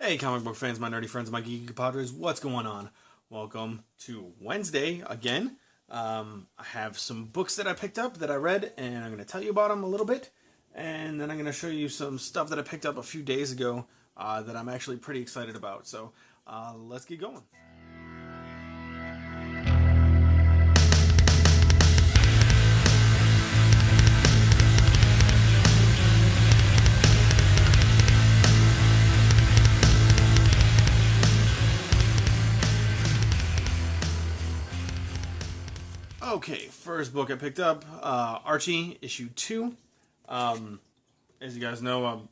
Hey, comic book fans, my nerdy friends, my geeky compadres, what's going on? Welcome to Wednesday again. I have some books that I picked up that I read, and I'm going to tell you about them a little bit. And then I'm going to show you some stuff that I picked up a few days ago that I'm actually pretty excited about. So let's get going. Okay, first book I picked up, Archie, issue 2. As you guys know, I'm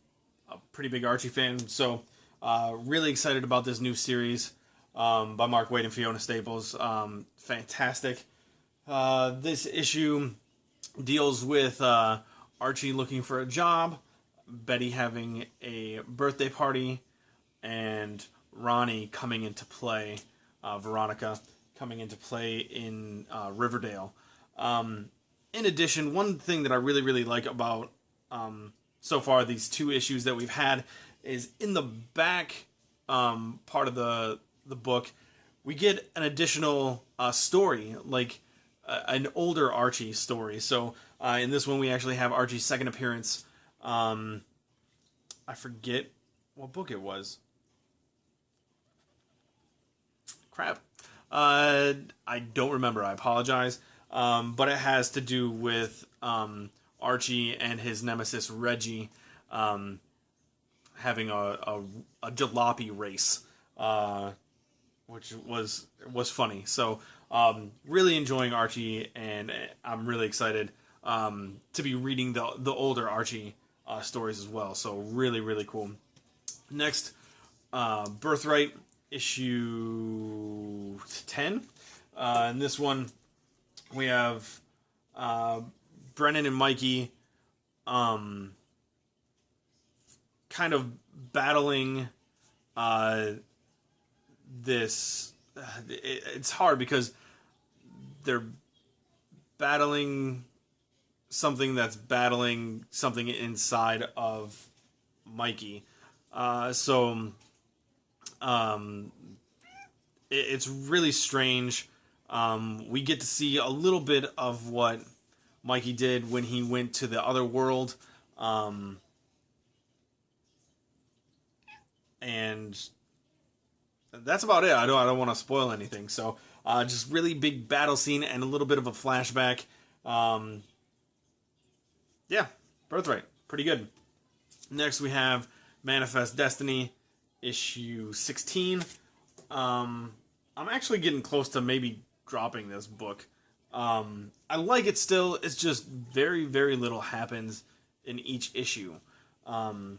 a pretty big Archie fan, so really excited about this new series by Mark Waid and Fiona Staples. Fantastic. This issue deals with Archie looking for a job, Betty having a birthday party, and Ronnie coming into play, Veronica coming into play in Riverdale. In addition, one thing that I really like about so far these two issues that we've had is in the back part of the book, we get an additional story, like an older Archie story. So in this one, we actually have Archie's second appearance. I forget what book it was. Crap. I don't remember. I apologize. But it has to do with Archie and his nemesis Reggie having a jalopy race, which was funny. So really enjoying Archie, and I'm really excited to be reading the older Archie stories as well. So really cool. Next, Birthright, issue 10. In this one, we have Brennan and Mikey kind of battling this. It's hard because they're battling something that's battling something inside of Mikey. It's really strange. We get to see a little bit of what Mikey did when he went to the other world. And that's about it. I don't want to spoil anything. So just really big battle scene and a little bit of a flashback. Yeah, Birthright. Pretty good. Next we have Manifest Destiny, issue 16. I'm actually getting close to maybe dropping this book. I like it still. It's just very little happens in each issue. And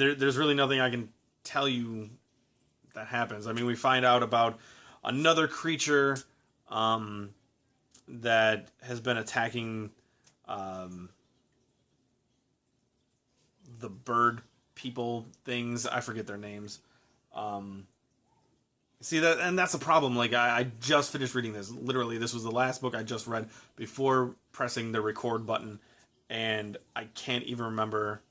there's really nothing I can tell you that happens. I mean, we find out about another creature that has been attacking the bird people things. I forget their names. See that, and that's a problem. Like I just finished reading this. Literally, this was the last book I just read before pressing the record button, and I can't even remember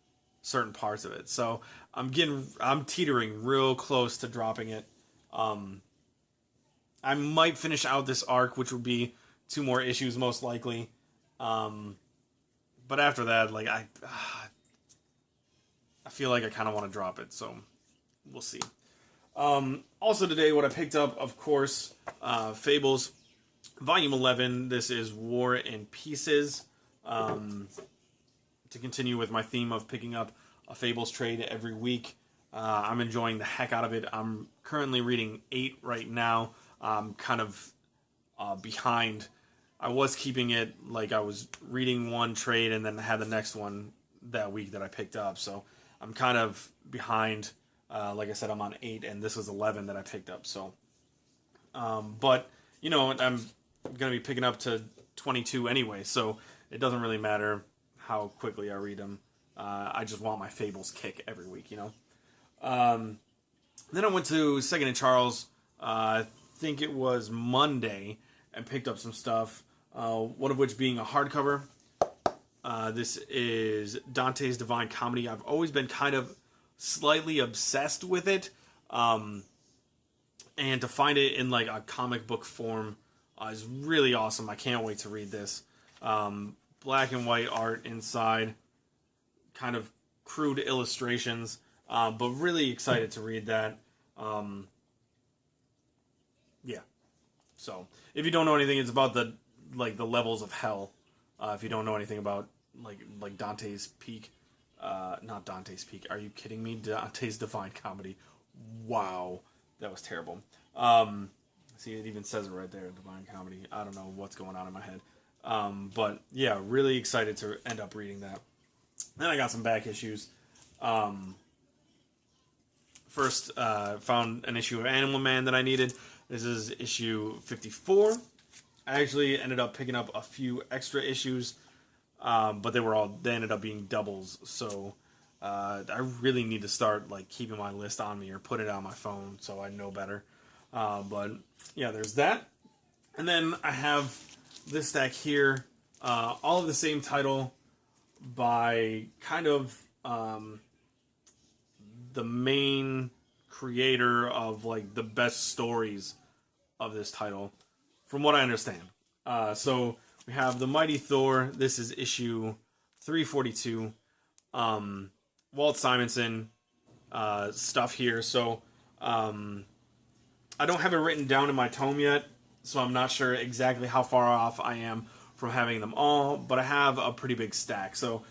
certain parts of it. So I'm teetering real close to dropping it. I might finish out this arc, which would be 2 more issues most likely. But after that, like I feel like I kind of want to drop it, so we'll see. Also today, what I picked up, of course, Fables, Volume 11. This is War and Pieces. To continue with my theme of picking up a Fables trade every week. I'm enjoying the heck out of it. I'm currently reading 8 right now. I'm kind of behind. I was keeping it like I was reading one trade and then had the next one that week that I picked up. So I'm kind of behind. Like I said, I'm on 8, and this was 11 that I picked up. So, but you know, I'm gonna be picking up to 22 anyway, so it doesn't really matter how quickly I read them. I just want my Fables kick every week, you know. Then I went to 2nd and Charles. I think it was Monday, and picked up some stuff. One of which being a hardcover. This is Dante's Divine Comedy. I've always been kind of slightly obsessed with it. And to find it in like a comic book form is really awesome. I can't wait to read this. Black and white art inside, kind of crude illustrations, but really excited to read that. Yeah. So if you don't know anything, it's about the levels of hell. If you don't know anything about like Dante's Peak, not Dante's Peak. Are you kidding me? Dante's Divine Comedy. Wow, that was terrible. See, it even says it right there, Divine Comedy. I don't know what's going on in my head. But yeah, really excited to end up reading that. Then I got some back issues. First, found an issue of Animal Man that I needed. This is issue 54. I actually ended up picking up a few extra issues, but they ended up being doubles. So I really need to start like keeping my list on me or put it on my phone so I know better. But yeah, there's that. And then I have this stack here, all of the same title by kind of the main creator of like the best stories of this title, from what I understand. So we have The Mighty Thor. This is issue 342. Walt Simonson stuff here. So I don't have it written down in my tome yet, so I'm not sure exactly how far off I am from having them all, but I have a pretty big stack. So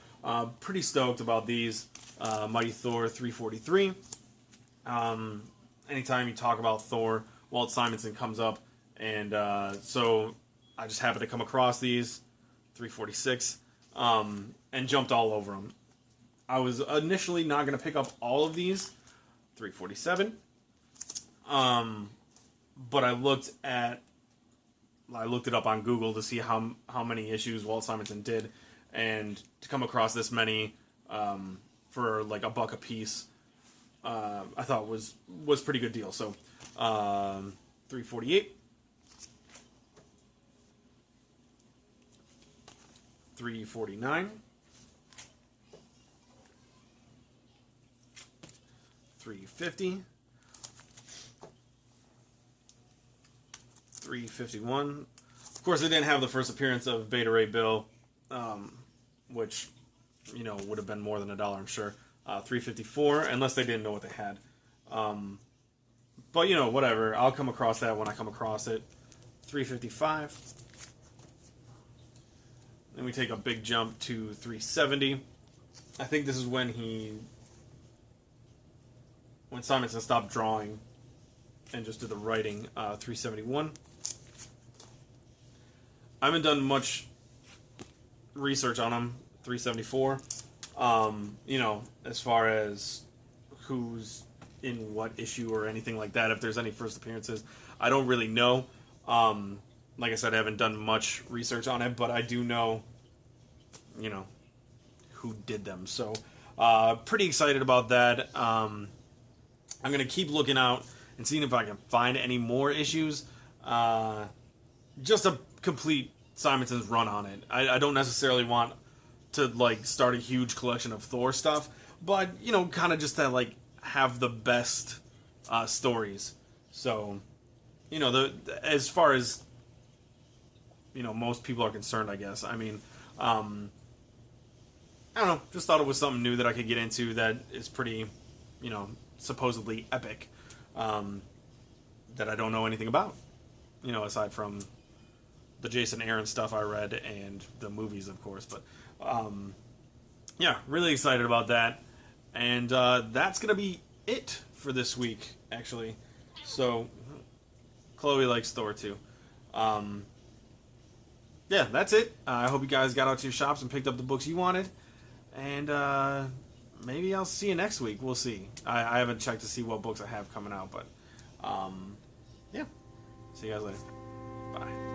pretty stoked about these. Mighty Thor 343. Anytime you talk about Thor, Walt Simonson comes up, and so I just happened to come across these 346 and jumped all over them. I was initially not going to pick up all of these 347, but I looked it up on Google to see how many issues Walt Simonson did, and to come across this many for like $1 a piece, I thought was pretty good deal. So 348, 349, 350, 351. Of course, it didn't have the first appearance of Beta Ray Bill, which, you know, would have been more than $1, I'm sure. 354, unless they didn't know what they had. But, you know, whatever. I'll come across that when I come across it. 355. Then we take a big jump to 370. I think this is when Simonson stopped drawing and just did the writing. 371. I haven't done much research on him. 374. You know, as far as who's in what issue or anything like that, if there's any first appearances, I don't really know. Like I said, I haven't done much research on it, but I do know, you know, who did them. So, pretty excited about that. I'm going to keep looking out and seeing if I can find any more issues. Just to complete Simonson's run on it. I don't necessarily want to like start a huge collection of Thor stuff, but you know, kind of just to like have the best stories. So, you know, as far as, you know, most people are concerned, I guess. I mean, I don't know. Just thought it was something new that I could get into that is pretty, you know, supposedly epic. That I don't know anything about. You know, aside from the Jason Aaron stuff I read and the movies, of course. But yeah, really excited about that. And that's going to be it for this week, actually. So, Chloe likes Thor too. Yeah, that's it. I hope you guys got out to your shops and picked up the books you wanted. And maybe I'll see you next week. We'll see. I haven't checked to see what books I have coming out. But, yeah. See you guys later. Bye.